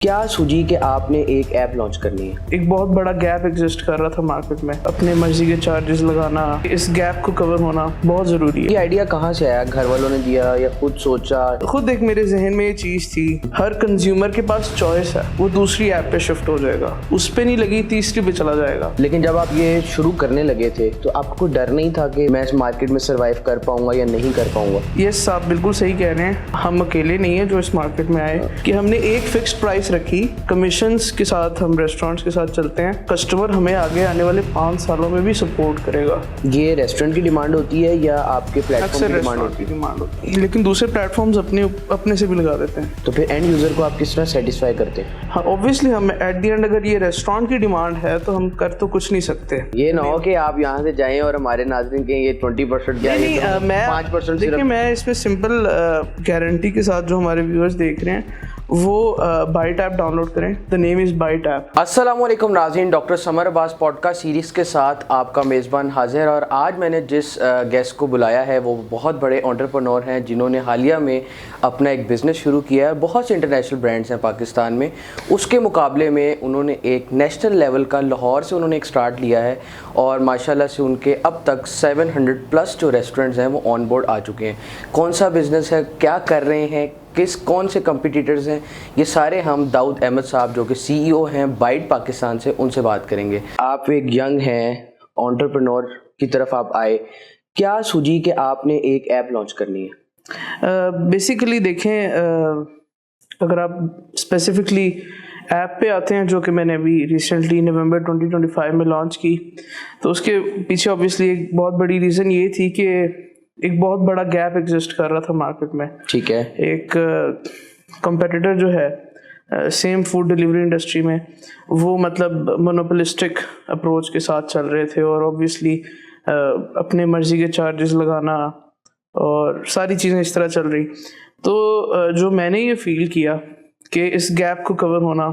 क्या सूझी कि आपने एक ऐप लॉन्च करनी है? एक बहुत बड़ा गैप एग्जिस्ट कर रहा था मार्केट में, अपने मर्जी के चार्जेस लगाना, इस गैप को कवर होना बहुत ज़रूरी है। ये आइडिया कहाँ से आया? घर वालों ने दिया या खुद सोचा? खुद एक मेरे जहन में ये चीज़ थी, हर कंज्यूमर के पास चॉइस है, वो दूसरी ऐप पे शिफ्ट हो जाएगा, उस पे नहीं लगी तीसरी पे चला जाएगा। लेकिन जब आप ये शुरू करने लगे थे तो आपको डर नहीं था कि मैं इस मार्केट में सर्वाइव कर पाऊंगा या नहीं कर पाऊंगा? यस, आप बिल्कुल सही कह रहे हैं। हम अकेले नहीं है जो इस मार्केट में आए कि हमने एक फिक्स्ड प्राइस रखी, कमीशंस के साथ हम रेस्टोरेंट्स के साथ चलते हैं। कस्टमर हमें आगे आने वाले 5 सालों में भी सपोर्ट करेगा। ये रेस्टोरेंट की डिमांड होती है या आपके प्लेटफॉर्म की डिमांड होती है? लेकिन दूसरे प्लेटफॉर्म्स अपने से भी लगा देते हैं। तो फिर एंड यूजर को आप किस तरह सेटिस्फाई करते हैं? हाँ, ऑब्वियसली हम एट द एंड अगर ये रेस्टोरेंट की डिमांड है तो हम कर तो कुछ नहीं सकते। ये ना हो कि आप यहाँ से जाएं और हमारे नाज़रीन के ये 20% जाए, मैं 5%। देखिए, मैं इसमें सिंपल गारंटी के साथ जो हमारे व्यूअर्स देख रहे हैं वो बाइट ऐप डाउनलोड करें। The name is Byte app. अस्सलामुअलैकुम नाज़रीन, doctor Samar Abbas podcast series के साथ आपका मेज़बान हाजिर। और आज मैंने जिस गेस्ट को बुलाया है वो बहुत बड़े एंटरप्रेन्योर हैं जिन्होंने हालिया में अपना एक बिज़नेस शुरू किया है। बहुत से इंटरनेशनल ब्रांड्स हैं पाकिस्तान में, उसके मुकाबले में उन्होंने एक नेशनल लेवल का लाहौर से उन्होंने एक स्टार्ट लिया है और माशाल्लाह से उनके अब तक 700+ जो रेस्टोरेंट्स हैं वो ऑन बोर्ड आ चुके हैं। कौन सा बिज़नेस है, क्या कर रहे हैं, कौन से कंपटीटर्स हैं, ये सारे हम दाऊद अहमद साहब जो कि CEO हैं बाइट पाकिस्तान से, उनसे बात करेंगे। आप एक यंग हैं, एंटरप्रेन्योर की तरफ आप आए, क्या सूझी कि आपने एक ऐप लॉन्च करनी है? बेसिकली देखें, अगर आप स्पेसिफिकली ऐप पे आते हैं जो कि मैंने अभी रिसेंटली नवंबर 2025 में लॉन्च की, तो उसके पीछे ऑब्वियसली एक बहुत बड़ी रीज़न ये थी कि एक बहुत बड़ा गैप एग्जिस्ट कर रहा था मार्केट में। ठीक है। एक कंपेटिटर जो है सेम फूड डिलीवरी इंडस्ट्री में, वो मतलब मोनोपोलिस्टिक अप्रोच के साथ चल रहे थे और ऑब्वियसली अपने मर्जी के चार्जेस लगाना और सारी चीज़ें इस तरह चल रही। तो जो मैंने ये फील किया कि इस गैप को कवर होना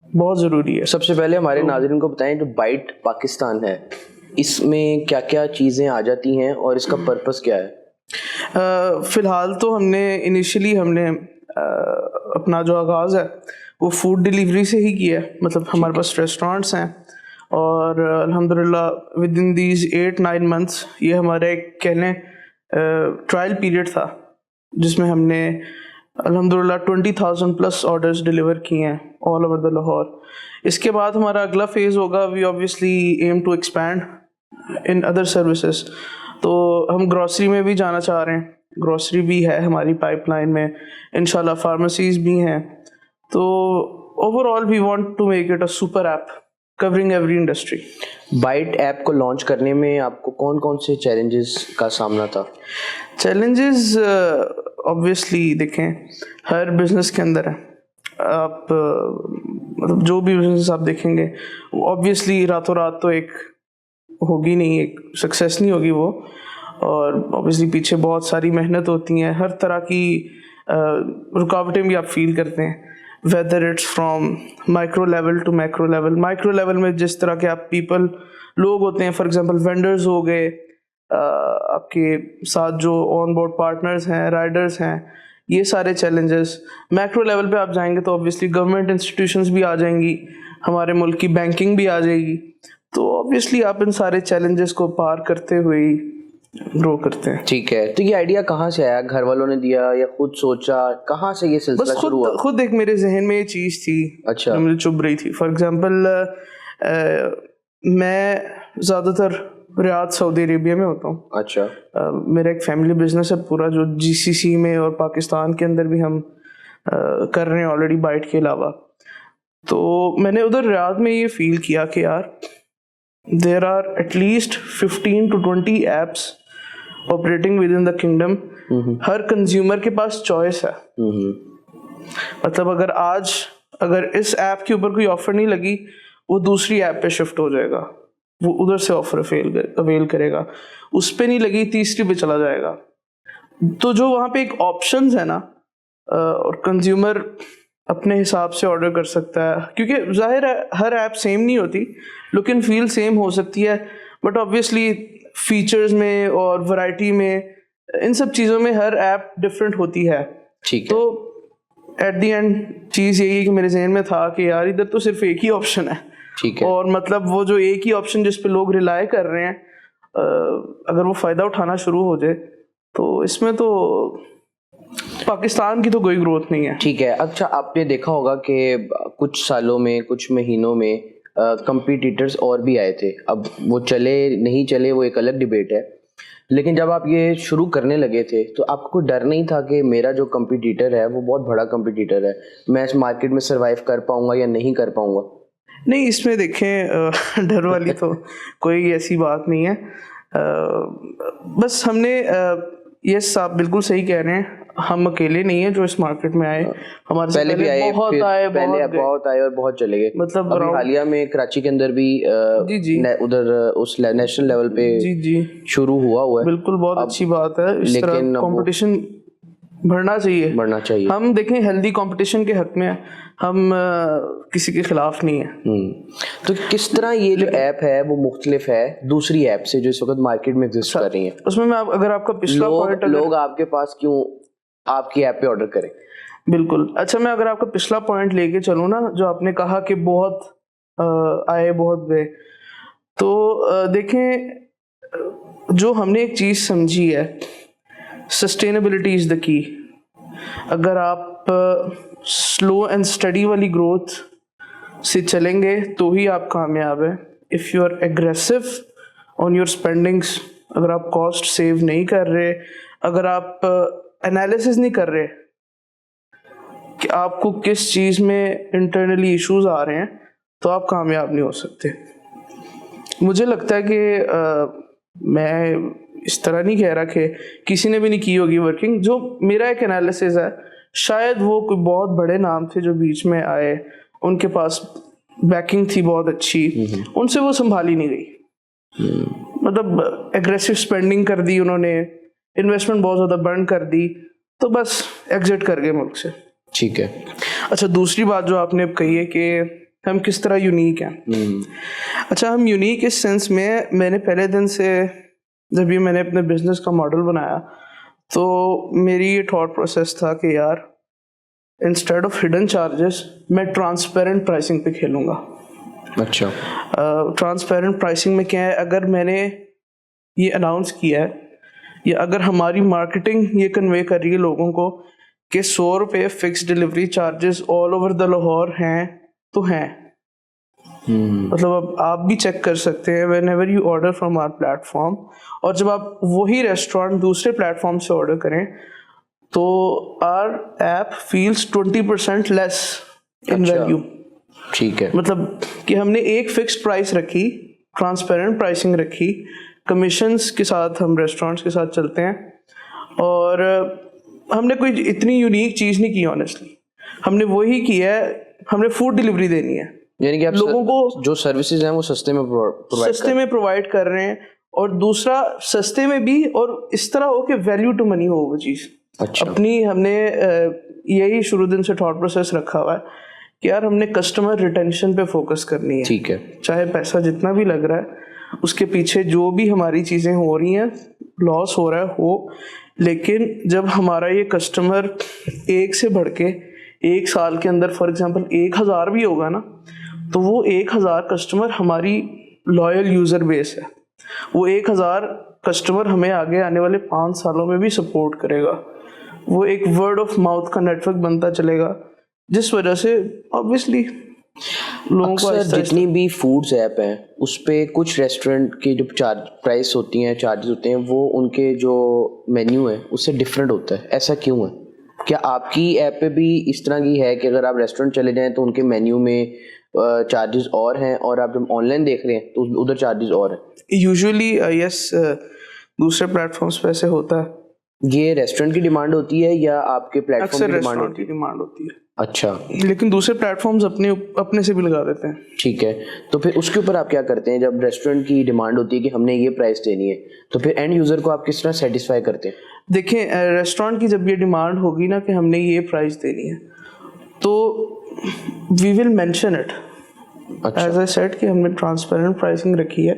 बहुत ज़रूरी है। सबसे पहले हमारे नाज़रीन को बताएं, जो बाइट पाकिस्तान है इसमें क्या क्या चीज़ें आ जाती हैं और इसका पर्पस क्या है? फ़िलहाल तो हमने अपना जो आगाज़ है वो फूड डिलीवरी से ही किया है। मतलब हमारे पास रेस्टोरेंट्स हैं और अल्हम्दुलिल्लाह विद इन दीज 8-9 मंथ्स ये हमारा एक कह लें ट्रायल पीरियड था जिसमें हमने अल्हम्दुलिल्लाह 20,000+ ऑर्डर्स डिलीवर किए हैं ऑल ओवर द लाहौर। इसके बाद हमारा अगला फेज़ होगा, we obviously aim to expand in other services. तो हम ग्रॉसरी में भी जाना चाह रहे हैं, ग्रॉसरी भी है हमारी पाइपलाइन में, इंशाल्लाह फार्मेसीज भी हैं। तो overall we want to make it a super app covering every industry. Byte app को लॉन्च करने में आपको कौन कौन से चैलेंजेस का सामना था? चैलेंजेस ऑब्वियसली देखें हर बिजनेस के अंदर है। आप मतलब जो भी बिजनेस आप देखेंगे ऑब्वियसली रातों रात तो एक होगी नहीं, एक सक्सेस नहीं होगी वो, और ऑब्वियसली पीछे बहुत सारी मेहनत होती है, हर तरह की रुकावटें भी आप फील करते हैं, whether it's from micro level to macro level. Micro level में जिस तरह के आप लोग होते हैं, फॉर एग्जांपल वेंडर्स हो गए, आपके साथ जो ऑन बोर्ड पार्टनर्स हैं, राइडर्स हैं, ये सारे चैलेंजेस। मैक्रो लेवल पे आप जाएंगे तो ऑब्वियसली गवर्नमेंट इंस्टीट्यूशंस भी आ जाएंगी, हमारे मुल्क की बैंकिंग भी आ जाएगी। तो ऑब्वियसली आप इन सारे चैलेंजेस को पार करते हुए ही ग्रो करते हैं। ठीक है। तो ये आइडिया कहाँ से आया? घर वालों ने दिया या खुद सोचा? कहाँ से ये सिलसिला शुरू हुआ? खुद एक मेरे जहन में ये चीज़ थी। अच्छा। जो मुझे चुभ रही थी। फॉर एग्जांपल मैं ज़्यादातर रियाद सऊदी अरेबिया में होता हूँ। अच्छा। मेरा एक फैमिली बिजनेस है पूरा, जो GCC में और पाकिस्तान के अंदर भी हम कर रहे हैं ऑलरेडी बाइट के अलावा। तो मैंने उधर रियाद में ये फील किया कि यार there are at least 15 to 20 apps operating with in the kingdom. हर कंज्यूमर के पास चॉइस है। मतलब अगर इस ऐप के ऊपर कोई ऑफर नहीं लगी, वो दूसरी ऐप पे शिफ्ट हो जाएगा, वो उधर से ऑफर अवेल करेगा, उस पे नहीं लगी तीसरी पे चला जाएगा। तो जो वहाँ पे एक ऑप्शंस है ना, और कंज्यूमर अपने हिसाब से ऑर्डर कर सकता है, क्योंकि जाहिर है हर ऐप सेम नहीं होती, लुक एंड फील सेम हो सकती है, बट ऑब्वियसली फीचर्स में और वैरायटी में, इन सब चीज़ों में हर ऐप डिफरेंट होती है। ठीक है। तो एट द एंड चीज़ यही है कि मेरे जहन में था कि यार इधर तो सिर्फ एक ही ऑप्शन है, ठीक है, और मतलब वो जो एक ही ऑप्शन जिस पे लोग रिलाय कर रहे हैं, अगर वो फ़ायदा उठाना शुरू हो जाए तो इसमें तो पाकिस्तान की तो कोई ग्रोथ नहीं है। ठीक है। अच्छा, आपने देखा होगा कि कुछ सालों में, कुछ महीनों में कंपटीटर्स और भी आए थे। अब वो चले नहीं चले वो एक अलग डिबेट है, लेकिन जब आप ये शुरू करने लगे थे तो आपको कोई डर नहीं था कि मेरा जो कंपटीटर है वो बहुत बड़ा कंपटीटर है, मैं इस मार्केट में सरवाइव कर पाऊंगा या नहीं कर पाऊंगा? नहीं, इसमें देखें डर वाली तो कोई ऐसी बात नहीं है। बस हमने यस, आप बिल्कुल सही कह रहे हैं, हम अकेले नहीं है जो इस मार्केट में आए, हमारे से पहले भी आए, बहुत फिर आए, पहले बहुत बहुत आए और बहुत चले गए। मतलब अभी हालिया में कराची के अंदर भी जी जी उधर उस नेशनल लेवल पे जी जी शुरू हुआ है। बिल्कुल, बहुत अच्छी बात है। इस तरह लेकिन कंपटीशन बढ़ना चाहिए। हम देखें हेल्दी कंपटीशन के हक में हैं, हम किसी के खिलाफ नहीं है। तो किस तरह ये जो ऐप है वो मुख्तलिफ है दूसरी ऐप से जो इस वक्त मार्केट में एग्जिस्ट कर रही है? उसमें मैं अगर आपका पिछला पॉइंट, लोग आपके पास क्यों आपकी ऐप पे ऑर्डर करें? बिल्कुल। अच्छा, मैं अगर आपका पिछला पॉइंट लेके चलूँ ना, जो आपने कहा कि बहुत आए बहुत गए, तो देखें जो हमने एक चीज़ समझी है, सस्टेनेबिलिटी इज़ द की। अगर आप स्लो एंड स्टडी वाली ग्रोथ से चलेंगे तो ही आप कामयाब हैं। If you are aggressive on your spendings, अगर आप कॉस्ट सेव नहीं कर रहे, अगर आप एनालिसिस नहीं कर रहे कि आपको किस चीज़ में इंटरनली इश्यूज आ रहे हैं, तो आप कामयाब नहीं हो सकते। मुझे लगता है कि मैं इस तरह नहीं कह रहा कि किसी ने भी नहीं की होगी वर्किंग, जो मेरा एक एनालिसिस है, शायद वो कोई बहुत बड़े नाम थे जो बीच में आए, उनके पास बैकिंग थी बहुत अच्छी, उनसे वो संभाली नहीं गई। मतलब एग्रेसिव स्पेंडिंग कर दी उन्होंने, इन्वेस्टमेंट बहुत ज़्यादा बर्न कर दी, तो बस एग्जिट कर गए मुल्क से। ठीक है। अच्छा, दूसरी बात जो आपने कही है कि हम किस तरह यूनिक हैं। अच्छा, हम यूनिक इस सेंस में, मैंने पहले दिन से जब ये मैंने अपने बिजनेस का मॉडल बनाया तो मेरी ये थॉट प्रोसेस था कि यार इंस्टेड ऑफ हिडन चार्जेस मैं ट्रांसपेरेंट प्राइसिंग पे खेलूँगा। अच्छा, ट्रांसपेरेंट प्राइसिंग में क्या है, अगर मैंने ये अनाउंस किया है या अगर हमारी मार्केटिंग ये कन्वे कर रही है लोगों को कि 100 रुपये fix delivery charges all over the Lahore हैं, तो हैं। मतलब अब आप भी चेक कर सकते हैं whenever you order from our platform, और जब आप वही रेस्टोरेंट दूसरे प्लेटफॉर्म से ऑर्डर करें तो our app feels 20% less in value. ठीक है। मतलब कि हमने एक फिक्स्ड प्राइस रखी, ट्रांसपेरेंट प्राइसिंग रखी, कमीशंस के साथ हम रेस्टोरेंट्स के साथ चलते हैं, और हमने कोई इतनी यूनिक चीज़ नहीं की ऑनेस्टली। हमने वही किया है, हमने फूड डिलीवरी देनी है, यानी कि आप लोगों को जो सर्विसेज हैं वो सस्ते में प्रोवाइड कर रहे हैं, और दूसरा सस्ते में भी, और इस तरह हो कि वैल्यू टू मनी हो वो चीज़। अच्छा। अपनी हमने यही शुरू दिन से थॉट प्रोसेस रखा हुआ है कि यार हमने कस्टमर रिटेंशन पे फोकस करनी है। ठीक है। चाहे पैसा जितना भी लग रहा है उसके पीछे जो भी हमारी चीज़ें हो रही हैं, लॉस हो रहा है हो, लेकिन जब हमारा ये कस्टमर एक से बढ़ के एक साल के अंदर फॉर एग्जांपल 1000 भी होगा ना, तो वो 1000 कस्टमर हमारी लॉयल यूज़र बेस है। वो 1000 कस्टमर हमें आगे आने वाले 5 सालों में भी सपोर्ट करेगा। वो एक वर्ड ऑफ माउथ का नेटवर्क बनता चलेगा, जिस वजह से ऑब्वियसली लोगों को जितनी भी फूड्स ऐप हैं उस पे कुछ रेस्टोरेंट के जो प्राइस होती हैं, चार्जेस होते हैं, वो उनके जो मेन्यू है उससे डिफरेंट होता है। ऐसा क्यों है? क्या आपकी ऐप पे भी इस तरह की है कि अगर आप रेस्टोरेंट चले जाएं तो उनके मेन्यू में चार्जेस और हैं, और आप जब ऑनलाइन देख रहे हैं तो उधर चार्जेस और हैं? यूजुअली यस, दूसरे प्लेटफॉर्म्स पे ऐसे होता है। ये रेस्टोरेंट की डिमांड होती है या आपके प्लेटफॉर्म की डिमांड होती है? अच्छा, लेकिन दूसरे प्लेटफॉर्म्स अपने से भी लगा देते हैं। ठीक है। तो फिर उसके ऊपर आप क्या करते हैं जब रेस्टोरेंट की डिमांड होती है कि हमने ये प्राइस देनी है, तो फिर एंड यूजर को आप किस तरह सेटिस्फाई करते हैं? देखें, रेस्टोरेंट की जब ये डिमांड होगी ना कि हमने ये प्राइस देनी है, तो we will mention it. As I said कि हमने ट्रांसपेरेंट प्राइसिंग रखी है,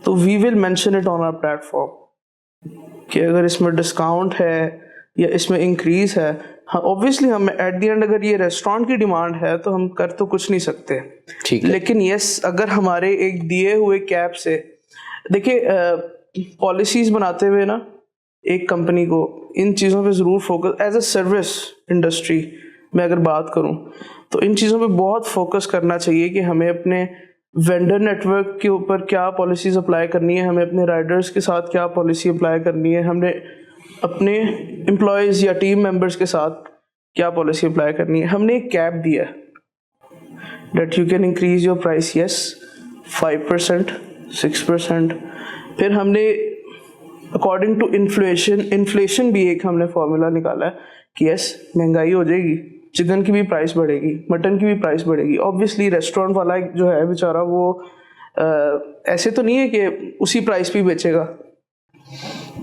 तो we will mention it on our platform कि अगर इसमें डिस्काउंट है या इसमें इंक्रीज है, हाँ ऑब्वियसली हम एट द एंड अगर ये रेस्टोरेंट की डिमांड है तो हम कर तो कुछ नहीं सकते, ठीक है। लेकिन यस अगर हमारे एक दिए हुए कैप से, देखिए पॉलिसीज बनाते हुए ना एक कंपनी को इन चीज़ों पे ज़रूर focus, as a service industry मैं अगर बात करूं तो इन चीज़ों पे बहुत फोकस करना चाहिए कि हमें अपने वेंडर नेटवर्क के ऊपर क्या पॉलिसीज अप्लाई करनी है, हमें अपने राइडर्स के साथ क्या पॉलिसी अप्लाई करनी है, हमने अपने एम्प्लॉयज़ या टीम मेंबर्स के साथ क्या पॉलिसी अप्लाई करनी है। हमने एक कैप दिया that you can increase your price yes 5%, 6%। फिर हमने अकॉर्डिंग टू इन्फ्लेशन भी एक हमने फॉर्मूला निकाला है कि यस महंगाई हो जाएगी, चिकन की भी प्राइस बढ़ेगी, मटन की भी प्राइस बढ़ेगी। ऑब्वियसली रेस्टोरेंट वाला जो है बेचारा वो ऐसे तो नहीं है कि उसी प्राइस पे बेचेगा,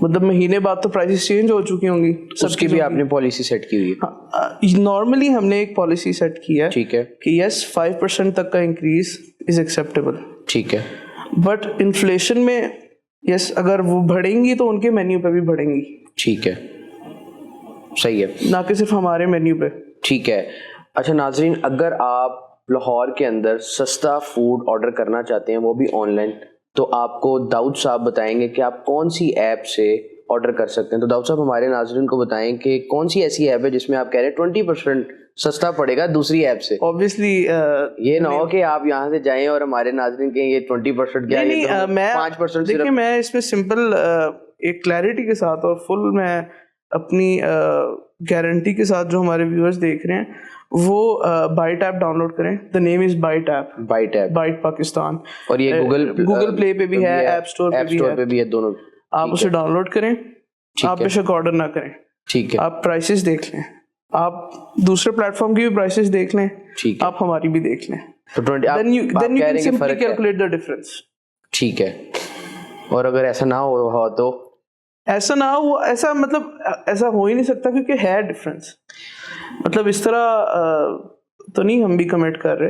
मतलब महीने बाद तो प्राइसेस चेंज हो चुकी होंगी। उसकी भी आपने पॉलिसी सेट की हुई है? नॉर्मली हमने एक पॉलिसी सेट की है, ठीक है, कि यस 5% तक का इंक्रीज इज एक्सेप्टेबल, ठीक है। बट इन्फ्लेशन में यस अगर वो बढ़ेंगी तो उनके मेन्यू पे भी बढ़ेंगी, ठीक है, सही है, ना कि सिर्फ हमारे मेन्यू पे। ठीक है। अच्छा नाजरीन, अगर आप लाहौर के अंदर सस्ता फूड ऑर्डर करना चाहते हैं वो भी ऑनलाइन, तो आपको दाऊद साहब बताएंगे कि आप कौन सी ऐप से ऑर्डर कर सकते हैं। तो दाऊद साहब हमारे नाजरीन को बताएं कि कौन सी ऐसी ऐप है जिसमें आप कह रहे हैं 20% सस्ता पड़ेगा दूसरी ऐप से। ऑब्वियसली ये ना हो कि आप यहाँ से जाएं और हमारे नाजरीन कहें ये 20% क्या है, नहीं, तो मैं 5% देखिए मैं इसमें सिंपल एक क्लैरिटी के साथ और फुल मैं अपनी गारंटी के साथ जो हमारे व्यूअर्स देख रहे हैं वो बाइट ऐप डाउनलोड करें। The name is Byte app, Byte Pakistan, और ये गूगल प्ले पे भी है, ऐप स्टोर पे भी है, दोनों। आप उसे डाउनलोड करें, आप बेशक ऑर्डर ना करें, ठीक है, आप प्राइसेस देख लें, आप दूसरे प्लेटफॉर्म की भी प्राइसेस देख लें, ठीक है, आप हमारी भी देख लें, तो 20 then you can simply calculate the difference। ठीक है। और अगर ऐसा ना हो तो ऐसा ना हो, ऐसा मतलब ऐसा हो ही नहीं सकता क्योंकि है डिफरेंस, मतलब इस तरह तो नहीं हम भी कमेंट कर रहे।